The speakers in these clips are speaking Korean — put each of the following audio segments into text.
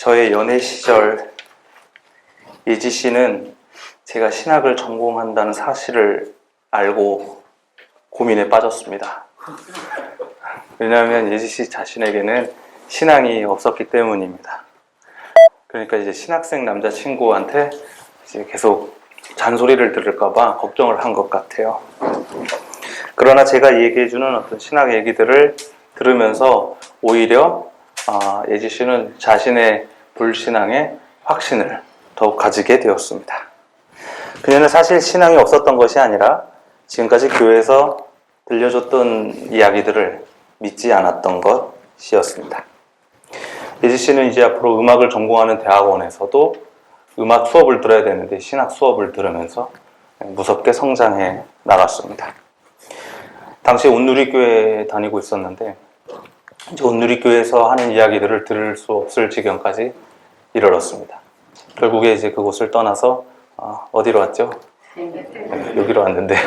저의 연애 시절 예지 씨는 제가 신학을 전공한다는 사실을 알고 고민에 빠졌습니다. 왜냐하면 예지 씨 자신에게는 신앙이 없었기 때문입니다. 그러니까 이제 신학생 남자친구한테 이제 계속 잔소리를 들을까봐 걱정을 한 것 같아요. 그러나 제가 얘기해주는 어떤 신학 얘기들을 들으면서 오히려 예지 씨는 자신의 불신앙의 확신을 더욱 가지게 되었습니다. 그녀는 사실 신앙이 없었던 것이 아니라 지금까지 교회에서 들려줬던 이야기들을 믿지 않았던 것이었습니다. 예지 씨는 이제 앞으로 음악을 전공하는 대학원에서도 음악 수업을 들어야 되는데 신학 수업을 들으면서 무섭게 성장해 나갔습니다. 당시 온누리교회에 다니고 있었는데 이제 온누리교회에서 하는 이야기들을 들을 수 없을 지경까지 이르렀습니다. 결국에 이제 그곳을 떠나서 어디로 왔죠? 네, 여기로 왔는데요.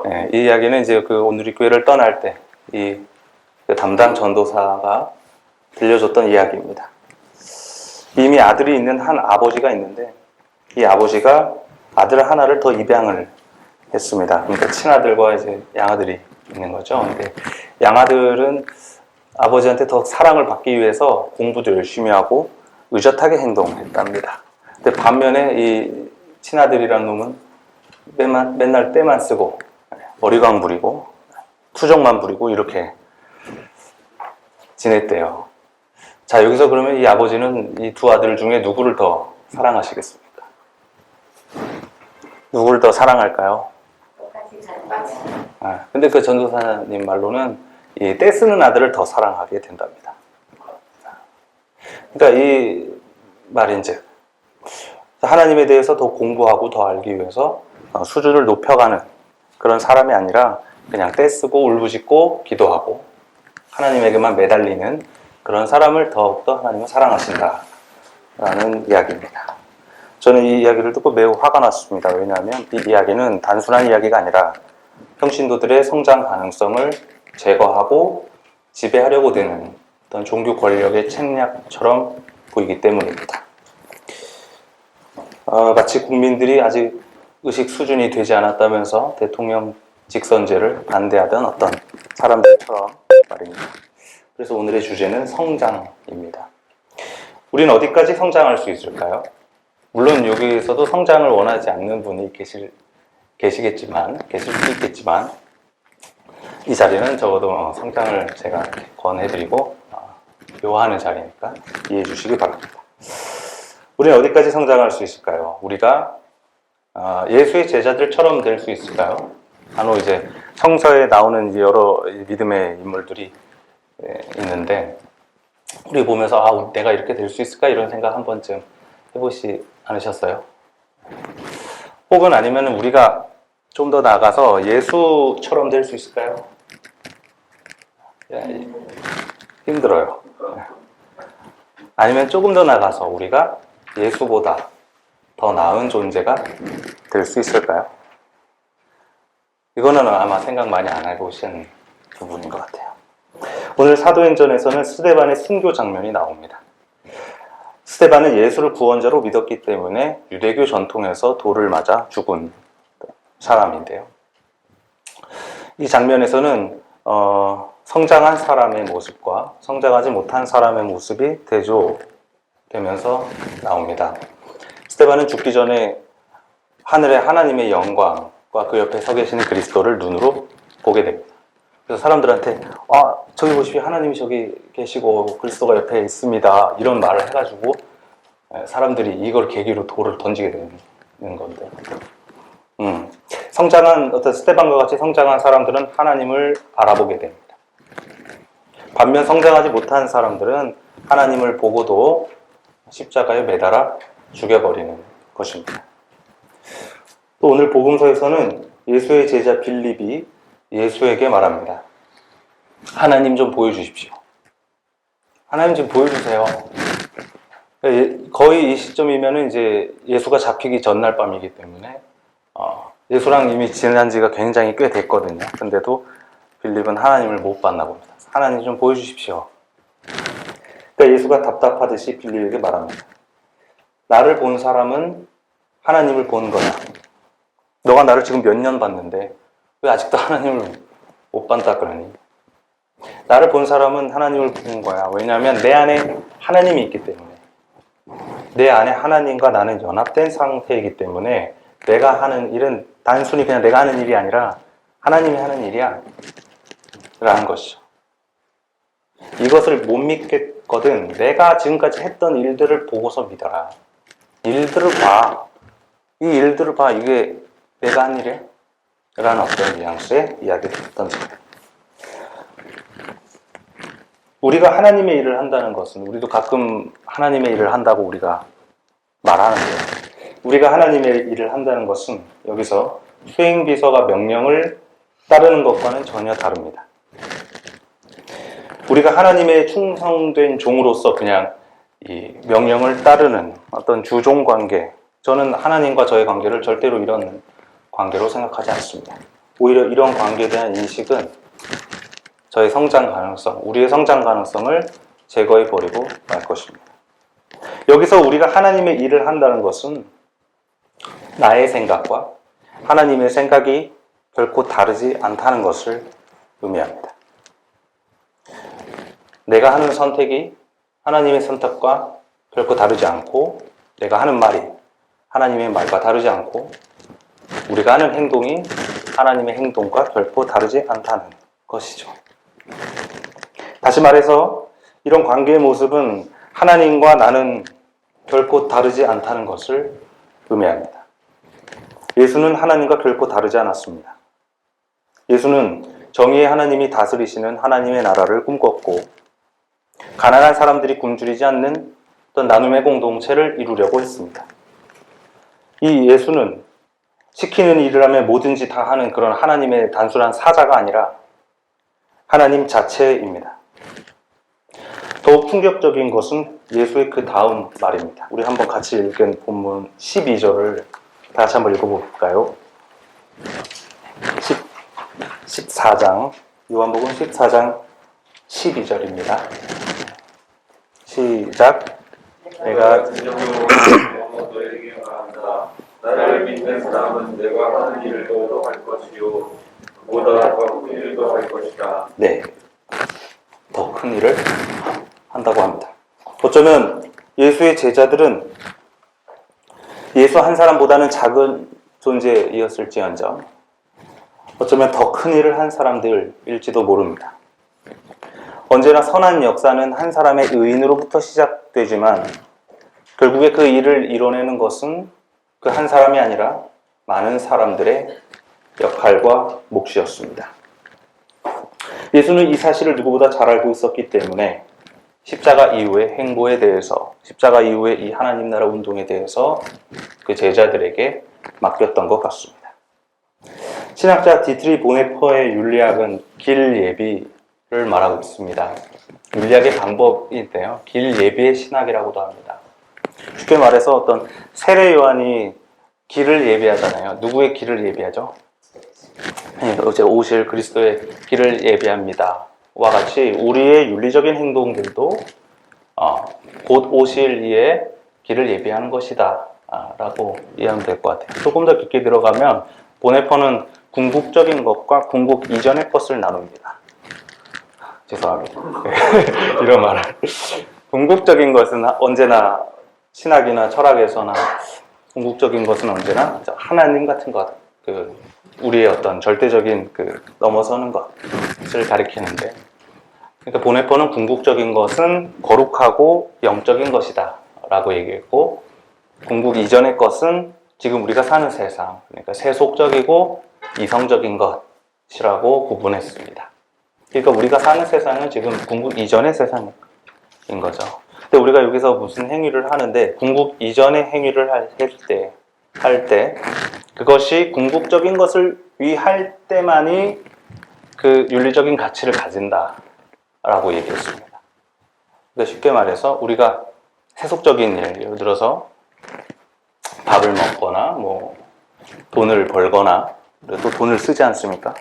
네, 이 이야기는 이제 그 온누리교회를 떠날 때 이 담당 전도사가 들려줬던 이야기입니다. 이미 아들이 있는 한 아버지가 있는데 이 아버지가 아들 하나를 더 입양을 했습니다. 그러니까 친아들과 이제 양아들이 있는 거죠. 근데 양아들은 아버지한테 더 사랑을 받기 위해서 공부도 열심히 하고 의젓하게 행동했답니다. 근데 반면에 이 친아들이란 놈은 맨날 떼만 쓰고 어리광 부리고 투정만 부리고 이렇게 지냈대요. 자, 여기서 그러면 이 아버지는 이 두 아들 중에 누구를 더 사랑하시겠습니까? 누구를 더 사랑할까요? 근데 그 전도사님 말로는 이 떼쓰는 아들을 더 사랑하게 된답니다. 그러니까 이 말인즉 하나님에 대해서 더 공부하고 더 알기 위해서 수준을 높여가는 그런 사람이 아니라 그냥 떼쓰고 울부짖고 기도하고 하나님에게만 매달리는 그런 사람을 더욱더 하나님은 사랑하신다라는 이야기입니다. 저는 이 이야기를 듣고 매우 화가 났습니다. 왜냐하면 이 이야기는 단순한 이야기가 아니라 평신도들의 성장 가능성을 제거하고 지배하려고 드는 어떤 종교 권력의 책략처럼 보이기 때문입니다. 마치 국민들이 아직 의식 수준이 되지 않았다면서 대통령 직선제를 반대하던 어떤 사람들처럼 말입니다. 그래서 오늘의 주제는 성장입니다. 우리는 어디까지 성장할 수 있을까요? 물론 여기에서도 성장을 원하지 않는 분이 계실 수 있겠지만 이 자리는 적어도 성장을 제가 권해드리고 요하는 자리니까 이해해 주시기 바랍니다. 우리는 어디까지 성장할 수 있을까요? 우리가 예수의 제자들처럼 될 수 있을까요? 간혹 이제 성서에 나오는 여러 믿음의 인물들이 있는데 우리 보면서 내가 이렇게 될 수 있을까? 이런 생각 한 번쯤 해보시 않으셨어요? 혹은 아니면 우리가 좀 더 나아가서 예수처럼 될 수 있을까요? 힘들어요. 아니면 조금 더 나아가서 우리가 예수보다 더 나은 존재가 될 수 있을까요? 이거는 아마 생각 많이 안 해보신 부분인 것 같아요. 오늘 사도행전에서는 스데반의 순교 장면이 나옵니다. 스데반은 예수를 구원자로 믿었기 때문에 유대교 전통에서 돌을 맞아 죽은 사람인데요. 이 장면에서는 성장한 사람의 모습과 성장하지 못한 사람의 모습이 대조되면서 나옵니다. 스데반은 죽기 전에 하늘의 하나님의 영광과 그 옆에 서 계시는 그리스도를 눈으로 보게 됩니다. 그래서 사람들한테 저기 보십시오. 하나님이 저기 계시고 그리스도가 옆에 있습니다. 이런 말을 해가지고 사람들이 이걸 계기로 돌을 던지게 되는 건데 성장한 어떤 스데반과 같이 성장한 사람들은 하나님을 바라보게 됩니다. 반면 성장하지 못한 사람들은 하나님을 보고도 십자가에 매달아 죽여버리는 것입니다. 또 오늘 복음서에서는 예수의 제자 빌립이 예수에게 말합니다. 하나님 좀 보여주십시오. 하나님 좀 보여주세요. 거의 이 시점이면은 이제 예수가 잡히기 전날 밤이기 때문에 예수랑 이미 지난 지가 굉장히 꽤 됐거든요. 근데도 빌립은 하나님을 못 봤나 봅니다. 하나님 좀 보여주십시오. 그러니까 예수가 답답하듯이 빌리에게 말합니다. 나를 본 사람은 하나님을 본 거야. 너가 나를 지금 몇 년 봤는데 왜 아직도 하나님을 못 봤다 그러니? 나를 본 사람은 하나님을 본 거야. 왜냐하면 내 안에 하나님이 있기 때문에. 내 안에 하나님과 나는 연합된 상태이기 때문에 내가 하는 일은 단순히 그냥 내가 하는 일이 아니라 하나님이 하는 일이야 라는 것이죠. 이것을 못 믿겠거든 내가 지금까지 했던 일들을 보고서 믿어라. 일들을 봐. 이 일들을 봐. 이게 내가 한 일이야? 라는 어떤 뉘앙스의 이야기를 던집니다. 우리가 하나님의 일을 한다는 것은 우리도 가끔 하나님의 일을 한다고 우리가 말하는데요. 우리가 하나님의 일을 한다는 것은 여기서 수행비서가 명령을 따르는 것과는 전혀 다릅니다. 우리가 하나님의 충성된 종으로서 그냥 이 명령을 따르는 어떤 주종 관계, 저는 하나님과 저의 관계를 절대로 이런 관계로 생각하지 않습니다. 오히려 이런 관계에 대한 인식은 저의 성장 가능성, 우리의 성장 가능성을 제거해 버리고 말 것입니다. 여기서 우리가 하나님의 일을 한다는 것은 나의 생각과 하나님의 생각이 결코 다르지 않다는 것을 의미합니다. 내가 하는 선택이 하나님의 선택과 결코 다르지 않고 내가 하는 말이 하나님의 말과 다르지 않고 우리가 하는 행동이 하나님의 행동과 결코 다르지 않다는 것이죠. 다시 말해서 이런 관계의 모습은 하나님과 나는 결코 다르지 않다는 것을 의미합니다. 예수는 하나님과 결코 다르지 않았습니다. 예수는 정의의 하나님이 다스리시는 하나님의 나라를 꿈꿨고 가난한 사람들이 굶주리지 않는 어떤 나눔의 공동체를 이루려고 했습니다. 이 예수는 시키는 일을 하면 뭐든지 다 하는 그런 하나님의 단순한 사자가 아니라 하나님 자체입니다. 더욱 충격적인 것은 예수의 그 다음 말입니다. 우리 한번 같이 읽은 본문 12절을 다 같이 한번 읽어볼까요? 14장, 요한복음 14장 12절입니다. 시작. 내가 너에게 말한다. 나를 믿는 사람은 내가 하는 일을 너도 할 것이요 그보다 더 큰 일도 할 것이다. 네, 더 큰 일을 한다고 합니다. 어쩌면 예수의 제자들은 예수 한 사람보다는 작은 존재이었을지언정 어쩌면 더 큰 일을 한 사람들일지도 모릅니다. 언제나 선한 역사는 한 사람의 의인으로부터 시작되지만 결국에 그 일을 이뤄내는 것은 그 한 사람이 아니라 많은 사람들의 역할과 몫이었습니다. 예수는 이 사실을 누구보다 잘 알고 있었기 때문에 십자가 이후의 행보에 대해서, 십자가 이후의 이 하나님 나라 운동에 대해서 그 제자들에게 맡겼던 것 같습니다. 신학자 디트리 보네퍼의 윤리학은 길 예비를 말하고 있습니다. 윤리학의 방법인데요. 길 예비의 신학이라고도 합니다. 쉽게 말해서 어떤 세례 요한이 길을 예비하잖아요. 누구의 길을 예비하죠? 어제 오실 그리스도의 길을 예비합니다. 와 같이 우리의 윤리적인 행동들도 곧 오실 이의 길을 예비하는 것이다 라고 이해하면 될 것 같아요. 조금 더 깊게 들어가면 보네퍼는 궁극적인 것과 궁극 이전의 것을 나눕니다. 죄송합니다. 이런 말을. 궁극적인 것은 언제나 신학이나 철학에서나 궁극적인 것은 언제나 하나님 같은 것, 우리의 어떤 절대적인 넘어서는 것을 가리키는데, 그러니까 보네퍼는 궁극적인 것은 거룩하고 영적인 것이다 라고 얘기했고, 궁극 이전의 것은 지금 우리가 사는 세상, 그러니까 세속적이고 이성적인 것이라고 구분했습니다. 그러니까 우리가 사는 세상은 지금 궁극 이전의 세상인 거죠. 근데 우리가 여기서 무슨 행위를 하는데 궁극 이전의 행위를 할 때 그것이 궁극적인 것을 위할 때만이 그 윤리적인 가치를 가진다라고 얘기했습니다. 그러니까 쉽게 말해서 우리가 세속적인 일, 예를 들어서 밥을 먹거나 뭐 돈을 벌거나 또 돈을 쓰지 않습니까?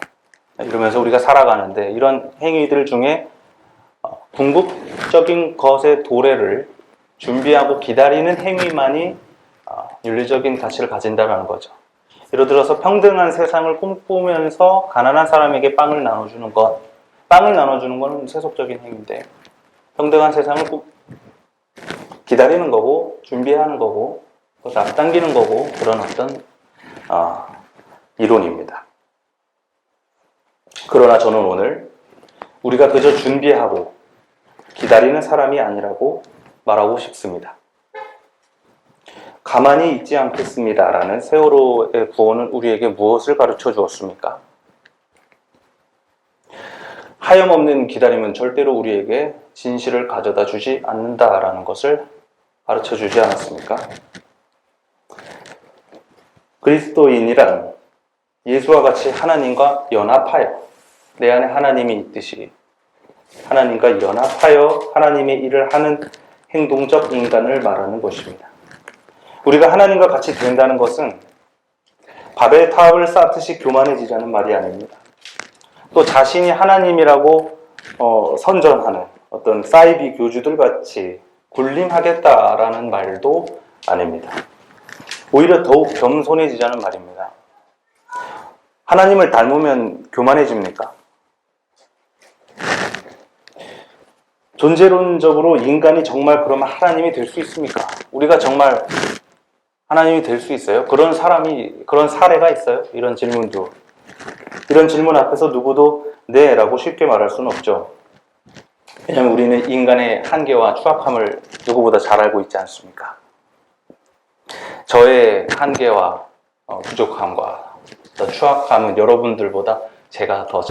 이러면서 우리가 살아가는데 이런 행위들 중에 궁극적인 것의 도래를 준비하고 기다리는 행위만이 윤리적인 가치를 가진다는 거죠. 예를 들어서 평등한 세상을 꿈꾸면서 가난한 사람에게 빵을 나눠주는 것. 빵을 나눠주는 것은 세속적인 행위인데 평등한 세상을 기다리는 거고 준비하는 거고 그것을 앞당기는 거고 그런 어떤 이론입니다. 그러나 저는 오늘 우리가 그저 준비하고 기다리는 사람이 아니라고 말하고 싶습니다. 가만히 있지 않겠습니다라는 세월호의 구원은 우리에게 무엇을 가르쳐 주었습니까? 하염없는 기다림은 절대로 우리에게 진실을 가져다 주지 않는다라는 것을 가르쳐 주지 않았습니까? 그리스도인이란 예수와 같이 하나님과 연합하여 내 안에 하나님이 있듯이 하나님과 연합하여 하나님의 일을 하는 행동적 인간을 말하는 것입니다. 우리가 하나님과 같이 된다는 것은 바벨 타워를 쌓듯이 교만해지자는 말이 아닙니다. 또 자신이 하나님이라고 선전하는 어떤 사이비 교주들 같이 군림하겠다라는 말도 아닙니다. 오히려 더욱 겸손해지자는 말입니다. 하나님을 닮으면 교만해집니까? 존재론적으로 인간이 정말 그러면 하나님이 될 수 있습니까? 우리가 정말 하나님이 될 수 있어요? 그런 사례가 있어요? 이런 질문도. 이런 질문 앞에서 누구도 네 라고 쉽게 말할 수는 없죠. 왜냐하면 우리는 인간의 한계와 추악함을 누구보다 잘 알고 있지 않습니까? 저의 한계와 부족함과 추악함은 여러분들보다 제가 더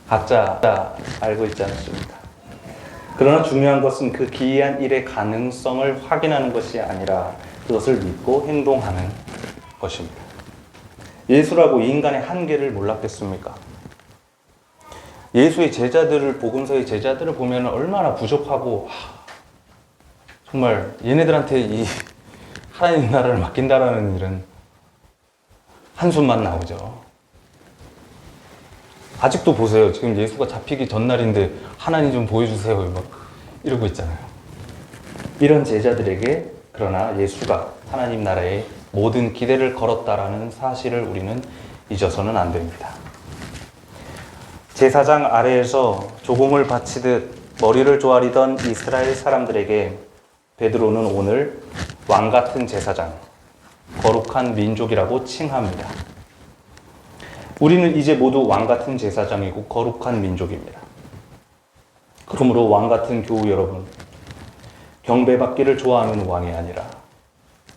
각자 알고 있지 않습니까? 그러나 중요한 것은 그 기이한 일의 가능성을 확인하는 것이 아니라 그것을 믿고 행동하는 것입니다. 예수라고 인간의 한계를 몰랐겠습니까? 예수의 제자들을, 복음서의 제자들을 보면 얼마나 부족하고 정말 얘네들한테 이 하나님 나라를 맡긴다라는 일은 한숨만 나오죠. 아직도 보세요. 지금 예수가 잡히기 전날인데 하나님 좀 보여주세요. 막 이러고 있잖아요. 이런 제자들에게 그러나 예수가 하나님 나라에 모든 기대를 걸었다라는 사실을 우리는 잊어서는 안 됩니다. 제사장 아래에서 조공을 바치듯 머리를 조아리던 이스라엘 사람들에게 베드로는 오늘 왕같은 제사장, 거룩한 민족이라고 칭합니다. 우리는 이제 모두 왕같은 제사장이고 거룩한 민족입니다. 그러므로 왕같은 교우 여러분, 경배받기를 좋아하는 왕이 아니라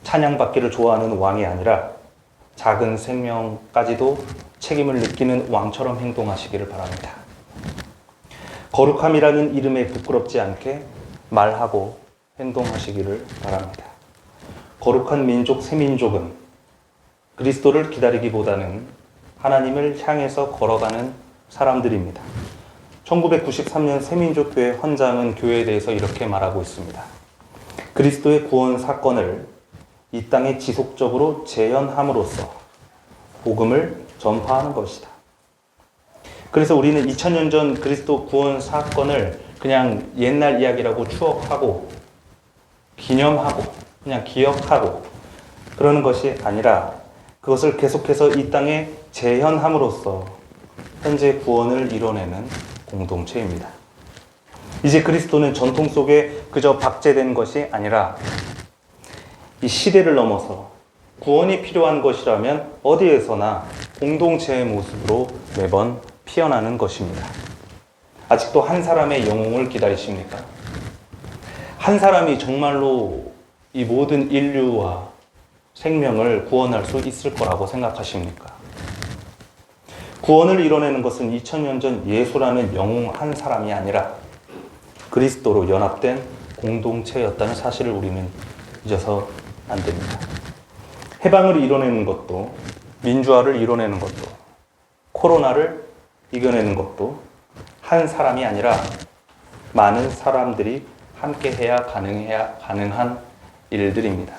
찬양받기를 좋아하는 왕이 아니라 작은 생명까지도 책임을 느끼는 왕처럼 행동하시기를 바랍니다. 거룩함이라는 이름에 부끄럽지 않게 말하고 행동하시기를 바랍니다. 거룩한 민족 새민족은 그리스도를 기다리기보다는 하나님을 향해서 걸어가는 사람들입니다. 1993년 새민족교회 헌장은 교회에 대해서 이렇게 말하고 있습니다. 그리스도의 구원 사건을 이 땅에 지속적으로 재현함으로써 복음을 전파하는 것이다. 그래서 우리는 2000년 전 그리스도 구원 사건을 그냥 옛날 이야기라고 추억하고 기념하고 그냥 기억하고 그러는 것이 아니라 그것을 계속해서 이 땅에 재현함으로써 현재 구원을 이뤄내는 공동체입니다. 이제 그리스도는 전통 속에 그저 박제된 것이 아니라 이 시대를 넘어서 구원이 필요한 것이라면 어디에서나 공동체의 모습으로 매번 피어나는 것입니다. 아직도 한 사람의 영웅을 기다리십니까? 한 사람이 정말로 이 모든 인류와 생명을 구원할 수 있을 거라고 생각하십니까? 구원을 이뤄내는 것은 2000년 전 예수라는 영웅 한 사람이 아니라 그리스도로 연합된 공동체였다는 사실을 우리는 잊어서 안 됩니다. 해방을 이뤄내는 것도, 민주화를 이뤄내는 것도, 코로나를 이겨내는 것도 한 사람이 아니라 많은 사람들이 함께해야 가능한 일들입니다.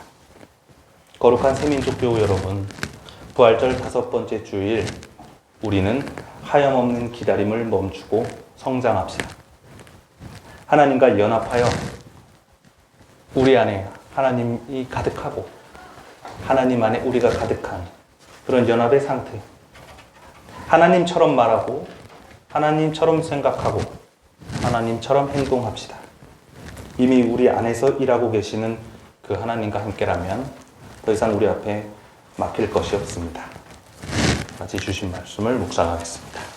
거룩한 새민족교우 여러분, 부활절 5번째 주일 우리는 하염없는 기다림을 멈추고 성장합시다. 하나님과 연합하여 우리 안에 하나님이 가득하고 하나님 안에 우리가 가득한 그런 연합의 상태. 하나님처럼 말하고 하나님처럼 생각하고 하나님처럼 행동합시다. 이미 우리 안에서 일하고 계시는 그 하나님과 함께라면 더 이상 우리 앞에 막힐 것이 없습니다. 같이 주신 말씀을 묵상하겠습니다.